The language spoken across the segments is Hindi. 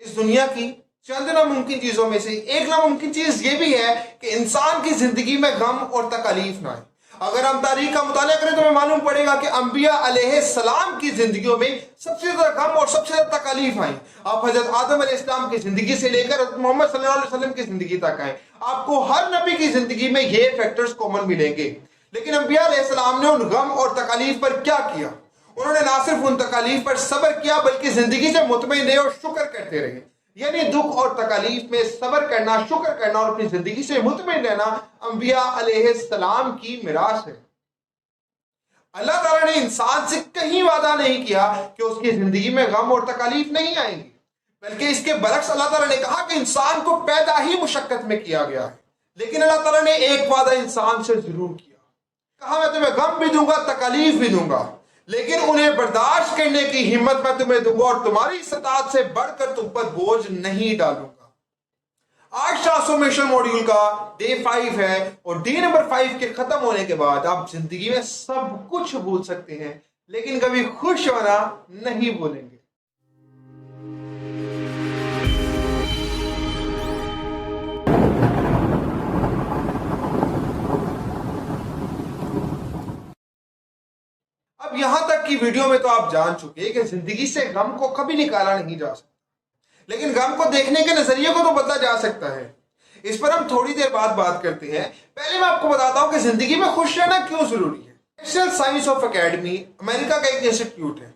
इस दुनिया की चंद नामुमकिन चीजों में से एक नामुमकिन चीज ये भी है कि इंसान की जिंदगी में गम और तकलीफ ना आए। अगर हम तारीख का मुताला करें तो हमें मालूम पड़ेगा कि अंबिया अलैहिस्सलाम की जिंदगियों में सबसे ज्यादा गम और सबसे ज्यादा तकलीफ आई। आप हजरत आदम अलैहिस्सलाम की जिंदगी से लेकर हजरत मोहम्मद सल्लल्लाहु अलैहि वसल्लम की जिंदगी तक आए, आपको हर नबी की जिंदगी में ये फैक्टर्स कॉमन मिलेंगे। लेकिन अंबिया अलैहिस्सलाम ने उन गम और तकलीफ पर क्या किया? उन्होंने ना सिर्फ उन तकलीफ पर सब्र किया बल्कि जिंदगी से मुतमईन रहे और शुक्र करते रहे। यानी दुख और तकलीफ में सब्र करना, शुक्र करना और अपनी जिंदगी से मुतमईन रहना अंबिया अलैहिस्सलाम की मिरास है। अल्लाह ताला ने इंसान से कहीं वादा नहीं किया कि उसकी जिंदगी में गम और तकलीफ नहीं आएंगी, बल्कि इसके बरक्स अल्लाह ताला ने कहा कि इंसान को पैदा ही मुशक्कत में किया गया है। लेकिन अल्लाह ताला ने एक वादा इंसान से जरूर किया, कहा मैं तुम्हें गम भी दूंगा, तकलीफ भी दूंगा, लेकिन उन्हें बर्दाश्त करने की हिम्मत मैं तुम्हें दूंगा और तुम्हारी इस्तात से बढ़कर तुम पर बोझ नहीं डालूंगा। आज ट्रांसफॉर्मेशन मॉड्यूल का डे 5 है और डे नंबर 5 के खत्म होने के बाद आप जिंदगी में सब कुछ भूल सकते हैं, लेकिन कभी खुश होना नहीं भूलेंगे। अब यहां तक की वीडियो में तो आप जान चुके हैं कि जिंदगी से गम को कभी निकाला नहीं जा सकता, लेकिन गम को देखने के नजरिए को तो बदला जा सकता है। इस पर हम थोड़ी देर बाद बात करते हैं। पहले मैं आपको बताता हूं कि जिंदगी में खुश रहना क्यों जरूरी है। National science of academy America का एक इंस्टीट्यूट है,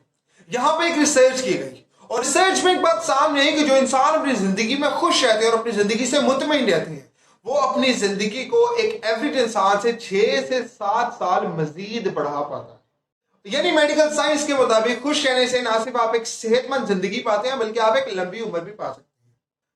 यहां पर एक रिसर्च की गई और रिसर्च में एक बात सामने आई कि जो इंसान अपनी जिंदगी में खुश रहते हैं और अपनी जिंदगी से मुतमईन रहते हैं, वो अपनी जिंदगी को एक एवरेज इंसान से 6 से 7 साल मजीद बढ़ा पाता है। यानी मेडिकल साइंस के मुताबिक खुश रहने से ना सिर्फ आप एक सेहतमंद जिंदगी पाते हैं बल्कि आप एक लंबी उम्र भी पा सकते हैं।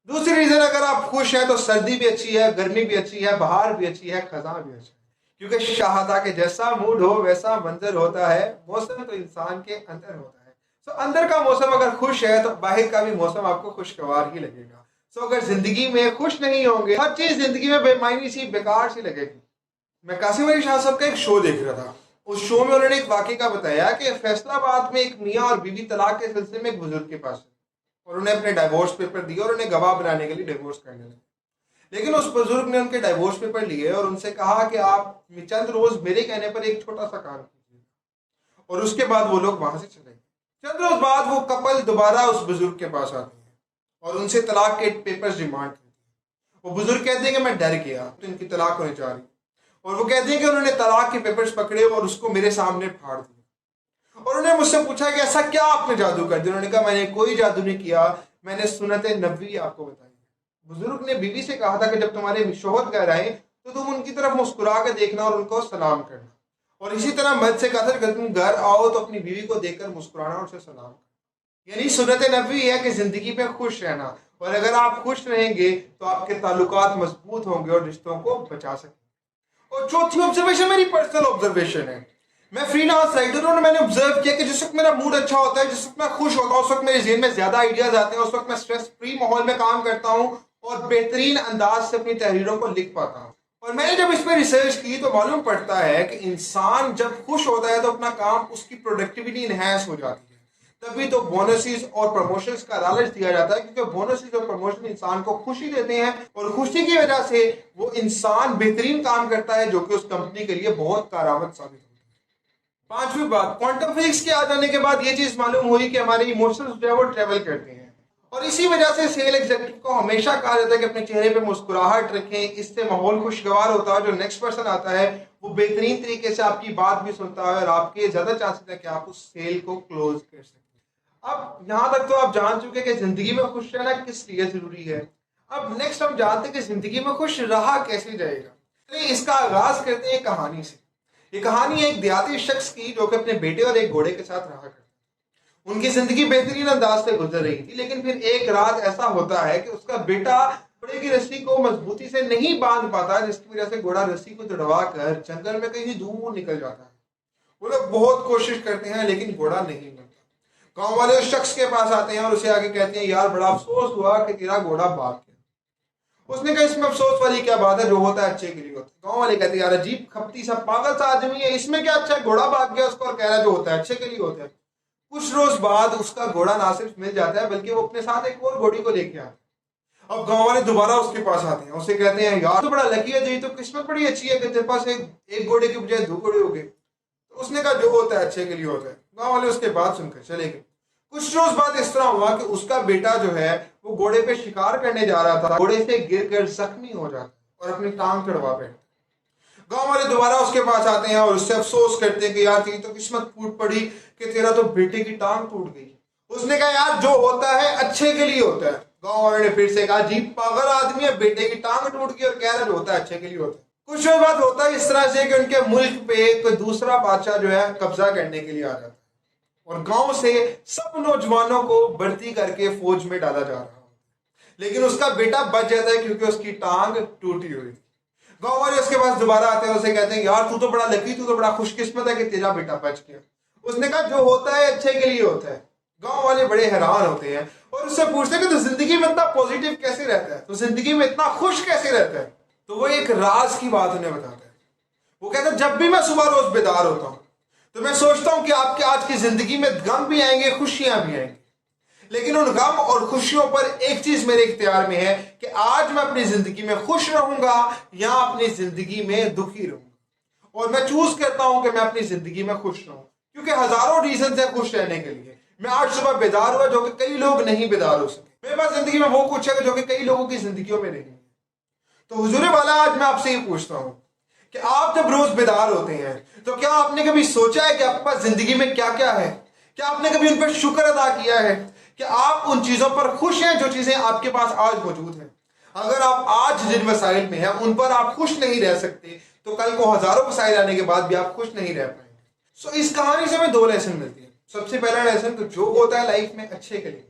दूसरी रीजन, अगर आप खुश हैं तो सर्दी भी अच्छी है, गर्मी भी अच्छी है, बहार भी अच्छी है, खजा भी अच्छा है, क्योंकि शाहता के जैसा मूड हो वैसा मंजर होता है। मौसम तो इंसान के अंदर होता है। सो अंदर का मौसम अगर खुश है तो बाहर का भी मौसम आपको खुशगवार ही लगेगा। सो अगर जिंदगी में खुश नहीं होंगे, हर चीज जिंदगी में बेमायनी सी, बेकार सी लगेगी। मैं कासिम अली शाह साहब का एक शो देख रहा था। उस शो में उन्होंने एक वाकया बताया कि फैसलाबाद में एक मियाँ और बीवी तलाक के सिलसिले में एक बुजुर्ग के पास और उन्हें अपने डाइवोर्स पेपर दिए और उन्हें गवाह बनाने के लिए डिवोर्स करने लगे। लेकिन उस बुजुर्ग ने उनके डाइवोर्स पेपर लिए और उनसे कहा कि आप चंद रोज मेरे कहने पर एक छोटा सा काम कीजिए, और उसके बाद वो लोग वहां से चले गए। चंद रोज बाद वो कपल दोबारा उस बुजुर्ग के पास आते हैं और उनसे तलाक के पेपर्स डिमांड करते हैं। वो बुजुर्ग कहते हैं कि मैं डर गया तो इनकी तलाक होने जा रही, और वो कहते हैं कि उन्होंने तलाक के पेपर्स पकड़े और उसको मेरे सामने फाड़ दिया। और उन्होंने मुझसे पूछा कि ऐसा क्या आपने जादू कर दिया? उन्होंने कहा मैंने कोई जादू नहीं किया, मैंने सुन्नत नबी आपको बताई। बुजुर्ग ने बीवी से कहा था कि जब तुम्हारे शौहर घर आए तो तुम उनकी तरफ मुस्कुरा कर देखना और उनको सलाम करना, और इसी तरह मर्द से कहा था कि तुम घर आओ तो अपनी बीवी को देखकर मुस्कुराना और उसे सलाम करना। यानी सुन्नत नबी है कि जिंदगी में खुश रहना, और अगर आप खुश रहेंगे तो आपके ताल्लुकात मजबूत होंगे और रिश्तों को बचा सकेंगे। और चौथी ऑब्जर्वेशन मेरी पर्सनल ऑब्जर्वेशन है। मैं फ्रीलांस राइटर हूं और मैंने ऑब्जर्व किया कि जिस वक्त मेरा मूड अच्छा होता है, जिस वक्त मैं खुश होता हूं, उस वक्त मेरे जेहन में ज्यादा आइडियाज आते हैं, उस वक्त मैं स्ट्रेस फ्री माहौल में काम करता हूं और बेहतरीन अंदाज से अपनी तहरीरों को लिख पाता हूं। और मैंने जब इस पर रिसर्च की तो मालूम पड़ता है कि इंसान जब खुश होता है तो अपना काम, उसकी प्रोडक्टिविटी इनहेंस हो जाती है। तभी तो बोनसेस और प्रमोशंस का लालच दिया जाता है, क्योंकि बोनसेस और प्रमोशन इंसान को खुशी देते हैं और खुशी की वजह से वो इंसान बेहतरीन काम करता है जो कि उस कंपनी के लिए बहुत कारआमद साबित होती है। पांचवी बात, क्वांटम फिजिक्स के आ जाने के बाद ये चीज मालूम हुई कि हमारे इमोशंस जो है वो ट्रेवल करते हैं, और इसी वजह से सेल एग्जीक्यूटिव को हमेशा कहा जाता है कि अपने चेहरे पे मुस्कुराहट रखें, इससे माहौल खुशगवार होता है। जो नेक्स्ट पर्सन आता है वो बेहतरीन तरीके से आपकी बात भी सुनता है और आपके ज्यादा चांसेस है कि आप उस सेल को क्लोज कर सकें। अब यहां तक तो आप जान चुके कि जिंदगी में खुश रहना किस लिए जरूरी है। अब नेक्स्ट हम जानते हैं कि जिंदगी में खुश रहा कैसे जाएगा। चलिए इसका आगाज करते हैं कहानी से। ये कहानी एक देहाती शख्स की जो कि अपने बेटे और एक घोड़े के साथ रहा करता था। उनकी जिंदगी बेहतरीन अंदाज से गुजर रही थी, लेकिन फिर एक रात ऐसा होता है कि उसका बेटा घोड़े की रस्सी को मजबूती से नहीं बांध पाता, जिसकी वजह से घोड़ा रस्सी को तुड़वा कर जंगल में कहीं दूर निकल जाता है। वो लोग बहुत कोशिश करते हैं लेकिन घोड़ा नहीं मिलता। गांव वाले उस शख्स के पास आते हैं और उसे आगे कहते हैं यार बड़ा अफसोस हुआ कि तेरा घोड़ा भाग गया। उसने कहा इसमें अफसोस वाली क्या बात है, जो होता है अच्छे के लिए होता है। गांव वाले कहते हैं यार अजीब खपती सा पागल सा आदमी है, इसमें क्या अच्छा है, घोड़ा भाग गया उसको और कह रहा है जो होता है अच्छे के लिए होता है। कुछ रोज बाद उसका घोड़ा ना सिर्फ मिल जाता है बल्कि वो अपने साथ एक और घोड़ी को लेके आता है। अब गांव वाले दोबारा उसके पास आते हैं, उसे कहते हैं यार तो बड़ा लकी है, जी तो किस्मत बड़ी अच्छी है कि तेरे पास एक घोड़े के बजाय 2 घोड़े हो गए। तो उसने कहा जो होता है अच्छे के लिए होता है। गांव वाले उसके बात सुनकर चले गए। कुछ रोज बाद इस तरह हुआ कि उसका बेटा जो है वो घोड़े पे शिकार करने जा रहा था, घोड़े से गिरकर जख्मी हो जाता है और अपनी टांग चढ़वा बैठता है। गांव वाले दोबारा उसके पास आते हैं और उससे अफसोस करते हैं कि यार तेरी तो किस्मत फूट पड़ी कि तेरा तो बेटे की टांग टूट गई। उसने कहा यार जो होता है अच्छे के लिए होता है। गांव वाले ने फिर से कहा जी पागल आदमी है, बेटे की टांग टूट गई और कह रहा जो होता है अच्छे के लिए होता है। कुछ बात होता है इस तरह से कि उनके मुल्क पे कोई दूसरा बादशाह जो है कब्जा करने के लिए आ जाता है और गांव से सब नौजवानों को भर्ती करके फौज में डाला जा रहा है, लेकिन उसका बेटा बच जाता है क्योंकि उसकी टांग टूटी हुई थी। गांव वाले उसके पास दोबारा आते हैं, उसे कहते हैं यार तू तो बड़ा लकी, तू तो बड़ा खुशकिस्मत है कि तेरा बेटा बच गया। उसने कहा जो होता है अच्छे के लिए होता है। गांव वाले बड़े हैरान होते हैं और उससे पूछते हैं कि तू जिंदगी में इतना पॉजिटिव कैसे रहता है, तो जिंदगी में इतना खुश कैसे रहता है। तो वो एक राज की बात उन्हें बताता है। वो कहता है जब भी मैं सुबह रोज बेदार होता हूं तो मैं सोचता हूं कि आपके आज की जिंदगी में गम भी आएंगे, खुशियां भी आएंगी, लेकिन उन गम और खुशियों पर एक चीज मेरे इख्तियार में है कि आज मैं अपनी जिंदगी में खुश रहूंगा या अपनी जिंदगी में दुखी रहूंगा। और मैं चूज करता हूं कि मैं अपनी जिंदगी में खुश रहूं, क्योंकि हजारों रीजन है खुश रहने के लिए। मैं आज सुबह बेदार हुआ जो कि कई लोग नहीं बेदार हो सके। मेरे पास जिंदगी में वो कुछ है जो कि कई लोगों की जिंदगियों में नहीं है। तो हुजूर वाला आज मैं आपसे ये पूछता हूं कि आप जब रोज बेदार होते हैं तो क्या आपने कभी सोचा है कि आपके पास जिंदगी में क्या क्या है? क्या आपने कभी उन पर शुक्र अदा किया है कि आप उन चीजों पर खुश हैं जो चीजें आपके पास आज मौजूद हैं? अगर आप आज जिन वसाइल में हैं उन पर आप खुश नहीं रह सकते तो कल को हजारों वसाइल आने के बाद भी आप खुश नहीं रह पाएंगे। सो इस कहानी से हमें 2 लेसन मिलती है। सबसे पहला लेसन तो जो होता है लाइफ में अच्छे के लिए।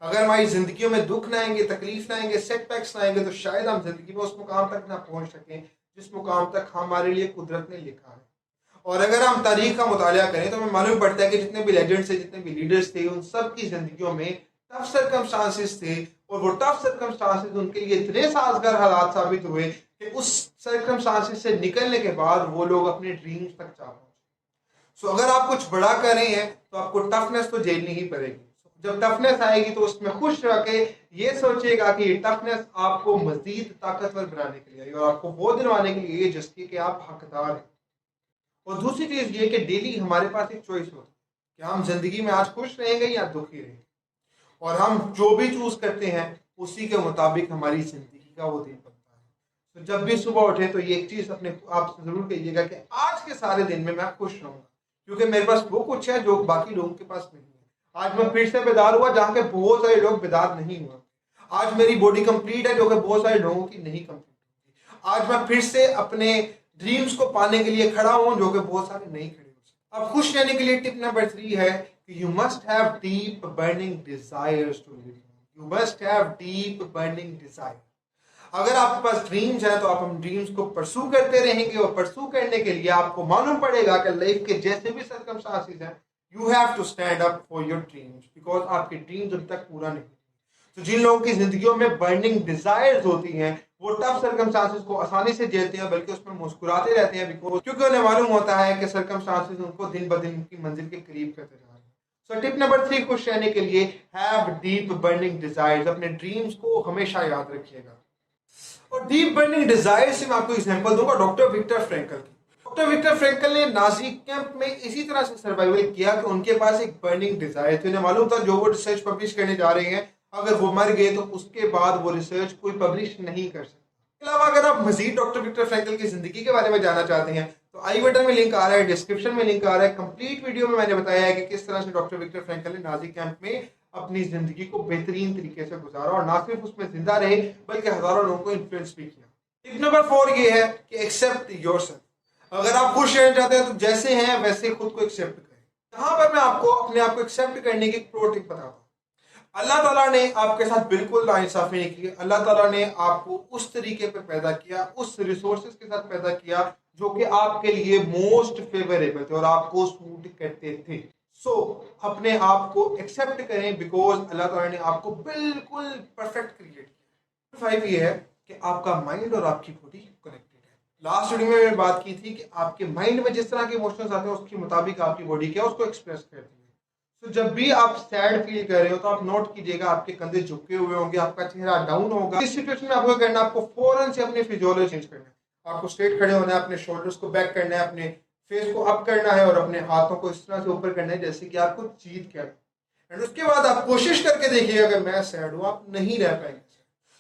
अगर हमारी जिंदगियों में दुख ना आएंगे, तकलीफ ना आएंगे, सेटबैक्स ना आएंगे तो शायद हम जिंदगी में उस मुकाम तक ना पहुंच सकें जिस मुकाम तक हमारे लिए कुदरत ने लिखा है। और अगर हम तारीख का मुतालिया करें तो हमें मालूम पड़ता है कि जितने भी लेजेंड्स थे, जितने भी लीडर्स थे, उन सब की जिंदगियों में टफ सर्कमस्टांसेस थे और वो टफ सर्कमस्टांसेस उनके लिए इतने साजगार हालात साबित हुए कि उस सर्कमस्टांसेस से निकलने के बाद वो लोग अपने ड्रीम्स तक जा पहुंचे। सो अगर आप कुछ बड़ा कर रहे हैं तो आपको टफनेस तो झेलनी ही पड़ेगी। जब टफनेस आएगी तो उसमें खुश रह के ये सोचिएगा कि ये टफनेस आपको मजीद ताकतवर बनाने के लिए आई और आपको वो दिलवाने के लिए जिसकी कि आप हकदार हैं। और दूसरी चीज ये कि डेली हमारे पास एक चॉइस होती है कि हम जिंदगी में आज खुश रहेंगे या दुखी रहेंगे, और हम जो भी चूज करते हैं उसी के मुताबिक हमारी जिंदगी का वो दिन बनता है। तो जब भी सुबह उठे तो ये एक चीज अपने आप से जरूर कहिएगा कि आज के सारे दिन में मैं खुश रहूंगा, क्योंकि मेरे पास वो कुछ है जो बाकी लोगों के पास नहीं है। आज मैं फिर से बेदार हुआ जहां के बहुत सारे लोग बेदार नहीं हुए। आज मेरी बॉडी कंप्लीट है जो कि बहुत सारे लोगों की नहीं कंप्लीट होती। आज मैं फिर से अपने ड्रीम्स को पाने के लिए खड़ा हूं जो कि बहुत सारे नहीं खड़े हो सकते। अब खुश रहने के लिए टिप नंबर 3 है कि you must have deep burning desires to live. You must have deep burning desire. अगर आपके पास ड्रीम्स हैं तो आप हम ड्रीम्स को परसू करते रहेंगे और परसू करने के लिए आपको मालूम पड़ेगा कि लाइफ के जैसे भी सर्कमस्टांसेस हैं you have to stand up for your dreams, because आपके ड्रीम्स अब तक पूरा नहीं। तो जिन लोगों की जिंदगियों में बर्निंग डिजायर्स होती हैं वो टफ सर्कमस्टांसेस को आसानी से झेलते हैं, बल्कि उसमें मुस्कुराते रहते हैं, बिकॉज क्योंकि उन्हें मालूम होता है कि सर्कमस्टांसेस उनको दिन ब दिन की मंजिल के करीब करते जा रहे हैं। सो टिप नंबर 3 खुश रहने के लिए हैव डीप बर्निंग डिजायर्स। अपने ड्रीम्स को हमेशा याद रखिएगा। और डीप बर्निंग डिजायर से मैं आपको एग्जांपल दूंगा डॉक्टर विक्टर फ्रैंकल की। डॉक्टर विक्टर फ्रैंकल ने नाजी कैंप में इसी तरह से सर्वाइवल किया कि उनके पास एक बर्निंग डिजायर थी। उन्हें मालूम था जो वो रिसर्च पब्लिश करने जा रहे हैं अगर वो मर गए तो उसके बाद वो रिसर्च कोई पब्लिश नहीं कर सकता। इसके अलावा अगर आप मजीद डॉक्टर विक्टर फ्रैंकल की जिंदगी के बारे में जानना चाहते हैं तो आई बटन में लिंक आ रहा है, डिस्क्रिप्शन में लिंक आ रहा है। कंप्लीट वीडियो में मैंने बताया है कि किस तरह से डॉक्टर विक्टर फ्रैंकल ने नाजी कैंप में अपनी जिंदगी को बेहतरीन तरीके से गुजारा और ना सिर्फ उसमें जिंदा रहे बल्कि हजारों लोगों को इन्फ्लुएंस भी किया। टिप नंबर 4 ये है कि एक्सेप्ट योरसेल्फ। अगर आप खुश रहना चाहते हैं तो जैसे हैं वैसे खुद को एक्सेप्ट करें। यहाँ पर मैं आपको अपने आप को एक्सेप्ट करने की प्रो टिप बताता हूँ। अल्लाह ताला ने आपके साथ बिल्कुल नाइंसाफी नहीं की। अल्लाह ताला ने आपको उस तरीके पर पैदा किया, उस रिसोर्सेज के साथ पैदा किया जो कि आपके लिए मोस्ट फेवरेबल थे और आपको सूट करते थे। सो अपने आप को एक्सेप्ट करें बिकॉज अल्लाह ताला ने आपको बिल्कुल परफेक्ट क्रिएट किया। 5 ये है कि आपका माइंड और आपकी बॉडी कनेक्टेड है। लास्ट वीडियो में मैंने बात की थी कि आपके माइंड में जिस तरह के इमोशंस आते हैं उसके मुताबिक आपकी बॉडी क्या उसको एक्सप्रेस करती है। तो जब भी आप सैड फील कर रहे हो तो आप नोट कीजिएगा आपके कंधे झुके हुए होंगे, आपका चेहरा डाउन होगा। इस सिचुएशन में आपको करना है, आपको फौरन से अपनी फिजियोलॉजी चेंज करना है। आपको स्ट्रेट खड़े होना है, अपने शोल्डर्स को बैक करना है, अपने फेस को अप करना है और अपने हाथों को इस तरह से ऊपर करना है जैसे कि आपको जीत क्या है। एंड उसके बाद आप कोशिश करके देखिएगा अगर मैं सैड हूं, आप नहीं रह पाएंगे।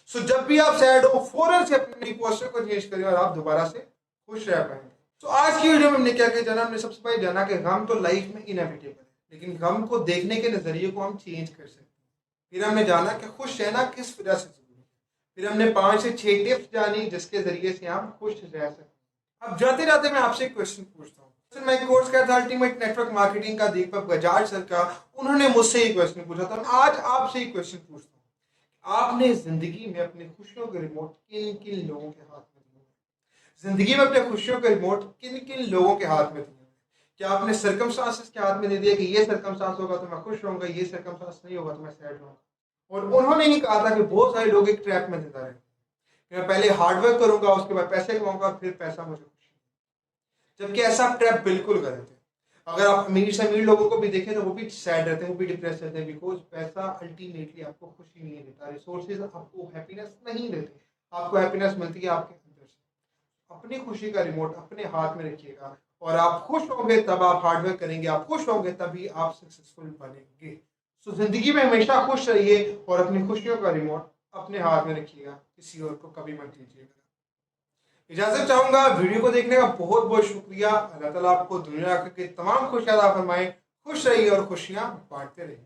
सो जब भी आप सैड हो फौरन से अपनी पोस्टर को चेंज करिए और आप दोबारा से खुश रह पाएंगे। तो आज की वीडियो में हमने क्या क्या जाना, हमने सबसे पहले जाना कि गम तो लाइफ में इनएविटेबल है, लेकिन गम को देखने के नजरिए को हम चेंज कर सकते हैं। फिर हमने जाना कि खुश रहना किस वजह से जरूरी है। फिर हमने 5 से 6 टिप्स जानी जिसके जरिए से हम खुश रह सकते हैं। अब जाते जाते मैं आपसे एक क्वेश्चन पूछता हूँ। मैं कोर्स किया था अल्टीमेट नेटवर्क मार्केटिंग का, दीपक बजाज सर का, उन्होंने मुझसे ही क्वेश्चन पूछा था। आज आपसे ही क्वेश्चन पूछता हूँ, आपने जिंदगी में अपनी खुशियों के रिमोट किन किन लोगों के हाथ में दिए? जिंदगी में अपने खुशियों के रिमोट किन किन लोगों के हाथ में दिए? क्या आपने सर्कमस्टांसेस के हाथ में दे दिया कि ये सर्कमस्टांस होगा तो मैं खुश रहूंगा, ये सर्कमस्टांस नहीं होगा तो मैं सैड रहूंगा? और उन्होंने ही कहा था कि बहुत सारे लोग एक ट्रैप में देता रहे, मैं पहले हार्डवर्क करूंगा, उसके बाद पैसे कमाऊंगा, फिर पैसा मुझे खुशी। जबकि ऐसा ट्रैप बिल्कुल गलत है। अगर आप अमीर से अमीर लोगों को भी देखें तो वो भी सैड रहते हैं, वो भी डिप्रेस रहते हैं, बिकॉज पैसा अल्टीमेटली आपको खुशी नहीं देता, रिसोर्सेज आपको हैप्पीनेस नहीं देते। आपको हैप्पीनेस मिलती है आपके अंदर से। अपनी खुशी का रिमोट अपने हाथ में रखिएगा और आप खुश होंगे तब आप हार्डवर्क करेंगे, आप खुश होंगे तभी आप सक्सेसफुल बनेंगे। सो जिंदगी में हमेशा खुश रहिए और अपनी खुशियों का रिमोट अपने हाथ में रखिएगा, किसी और को कभी मत दीजिएगा। इजाजत चाहूंगा, वीडियो को देखने का बहुत बहुत शुक्रिया। अल्लाह ताला आपको दुनिया के तमाम खुशियां अता फरमाए। खुश रहिए और खुशियां बांटते रहिए।